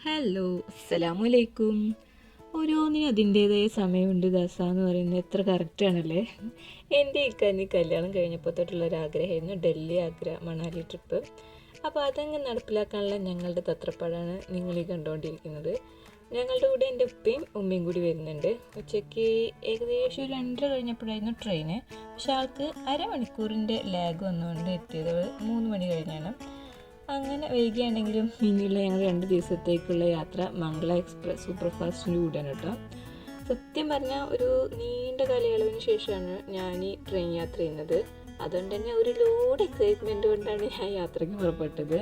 Hello, അസ്സലാമലൈക്കും. ഓരോന്നിനും അതിൻ്റേതായ സമയമുണ്ട്. ദസ എന്ന് പറയുന്നത് എത്ര കറക്റ്റാണല്ലേ. എൻ്റെ ഇക്കന്നി കല്യാണം കഴിഞ്ഞപ്പോൾ തൊട്ടുള്ളൊരാഗ്രഹമായിരുന്നു ഡൽഹി, ആഗ്ര, മണാലി ട്രിപ്പ്. അപ്പോൾ അതങ്ങ് നടപ്പിലാക്കാനുള്ള ഞങ്ങളുടെ തത്രപ്പാടാണ് നിങ്ങളീ കണ്ടുകൊണ്ടിരിക്കുന്നത്. ഞങ്ങളുടെ കൂടെ എൻ്റെ ഉപ്പയും ഉമ്മയും കൂടി വരുന്നുണ്ട്. ഉച്ചയ്ക്ക് ഏകദേശം 2:30 കഴിഞ്ഞപ്പോഴായിരുന്നു ട്രെയിന്. പക്ഷെ ആൾക്ക് അരമണിക്കൂറിൻ്റെ ലാഗ് വന്നുകൊണ്ട് എത്തിയത് 3 മണി കഴിഞ്ഞാണ്. അങ്ങനെ വൈകിയാണെങ്കിലും ഇനിയുള്ള ഞങ്ങൾ 2 ദിവസത്തേക്കുള്ള യാത്ര മംഗള എക്സ്പ്രസ് സൂപ്പർ ഫാസ്റ്റിൻ്റെ കൂടെയാണ് കേട്ടോ. സത്യം പറഞ്ഞാൽ ഒരു നീണ്ട കാലയളവിന് ശേഷമാണ് ഞാൻ ഈ ട്രെയിൻ യാത്ര ചെയ്യുന്നത്. അതുകൊണ്ട് തന്നെ ഒരു ലോഡ് എക്സൈറ്റ്മെൻറ്റ് കൊണ്ടാണ് ഞാൻ യാത്രയ്ക്ക് പുറപ്പെട്ടത്.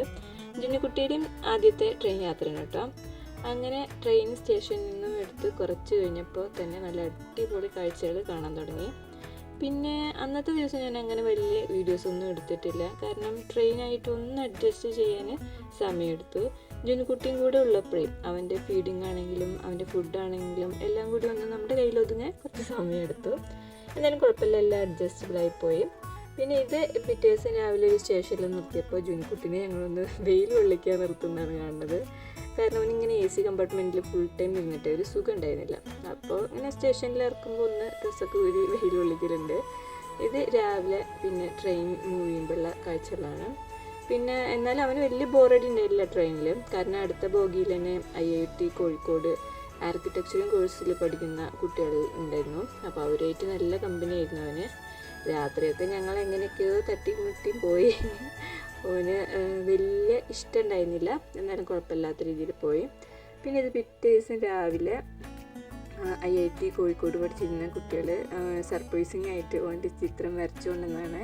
ജിന്നുകുട്ടിയുടെയും ആദ്യത്തെ ട്രെയിൻ യാത്രയാണ് കേട്ടോ. അങ്ങനെ ട്രെയിൻ സ്റ്റേഷനിൽ നിന്നും എടുത്ത് കുറച്ച് കഴിഞ്ഞപ്പോൾ തന്നെ നല്ല അടിപൊളി കാഴ്ചകൾ കാണാൻ തുടങ്ങി. പിന്നെ അന്നത്തെ ദിവസം ഞാൻ അങ്ങനെ വലിയ വീഡിയോസൊന്നും എടുത്തിട്ടില്ല. കാരണം ട്രെയിനായിട്ട് ഒന്ന് അഡ്ജസ്റ്റ് ചെയ്യാൻ സമയമെടുത്തു. ജുനുക്കുട്ടിയും കൂടെ ഉള്ളപ്പോഴേ അവൻ്റെ ഫീഡിങ് ആണെങ്കിലും അവൻ്റെ ഫുഡാണെങ്കിലും എല്ലാം കൂടി ഒന്ന് നമ്മുടെ കയ്യിലൊതുങ്ങാൻ കുറച്ച് സമയമെടുത്തു. എന്നാലും കുഴപ്പമില്ല, എല്ലാം അഡ്ജസ്റ്റബിളായിപ്പോയി. പിന്നെ ഇത് പിറ്റേ ദിവസം രാവിലെ ഒരു സ്റ്റേഷനിൽ നിർത്തിയപ്പോൾ ജുനുക്കുട്ടിനെ ഞങ്ങളൊന്ന് വെയിൽ കൊള്ളിക്കാൻ നിർത്തുന്നതാണ് കാണുന്നത്. കാരണം അവനിങ്ങനെ AC കമ്പാർട്ട്മെൻറ്റിൽ ഫുൾ ടൈം ഇരുന്നിട്ട് ഒരു സുഖം ഉണ്ടായിരുന്നില്ല. അപ്പോൾ ഇങ്ങനെ സ്റ്റേഷനിൽ ഇറക്കുമ്പോൾ ഒന്ന് ഡ്രസ്സൊക്കെ ഒരു വെയിൽ കൊള്ളിക്കലുണ്ട്. ഇത് രാവിലെ പിന്നെ ട്രെയിൻ മൂവ് ചെയ്യുമ്പോഴുള്ള കാഴ്ചകളാണ്. പിന്നെ എന്നാലും അവന് വലിയ ബോറടി ഉണ്ടായില്ല ട്രെയിനിൽ. കാരണം അടുത്ത ബോഗിയിൽ തന്നെ IIT കോഴിക്കോട് ആർക്കിടെക്ചറിങ് കോഴ്സിൽ പഠിക്കുന്ന കുട്ടികൾ ഉണ്ടായിരുന്നു. അപ്പോൾ അവരായിട്ട് നല്ല കമ്പനി ആയിരുന്നു അവന്. രാത്രിയൊക്കെ ഞങ്ങൾ എങ്ങനെയൊക്കെയോ തട്ടിമുട്ടി പോയി. അവന് വലിയ ഇഷ്ടമുണ്ടായിരുന്നില്ല, എന്നാലും കുഴപ്പമില്ലാത്ത രീതിയിൽ പോയി. പിന്നെ ഇത് പിറ്റേ ദിവസം രാവിലെ IIT കോഴിക്കോട് പഠിച്ചിരുന്ന കുട്ടികൾ സർപ്രൈസിങ് ആയിട്ട് അവൻ്റെ ചിത്രം വരച്ചുകൊണ്ടെന്നാണ്.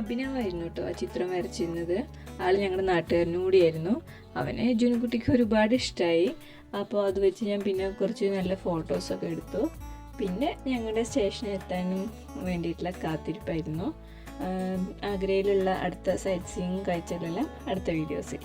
അഭിനവായിരുന്നു കേട്ടോ ആ ചിത്രം വരച്ചിരുന്നത്. ആൾ ഞങ്ങളുടെ നാട്ടുകാരനും കൂടിയായിരുന്നു. അവനെ ജുനുക്കുട്ടിക്ക് ഒരുപാട് ഇഷ്ടമായി. അപ്പോൾ അത് വെച്ച് ഞാൻ പിന്നെ കുറച്ച് നല്ല ഫോട്ടോസൊക്കെ എടുത്തു. പിന്നെ ഞങ്ങളുടെ സ്റ്റേഷനിൽ എത്താനും വേണ്ടിയിട്ടുള്ള കാത്തിരിപ്പായിരുന്നു. ആഗ്രയിലുള്ള അടുത്ത സൈറ്റ് സീയിങ് കാഴ്ചകളെല്ലാം അടുത്ത വീഡിയോസിൽ.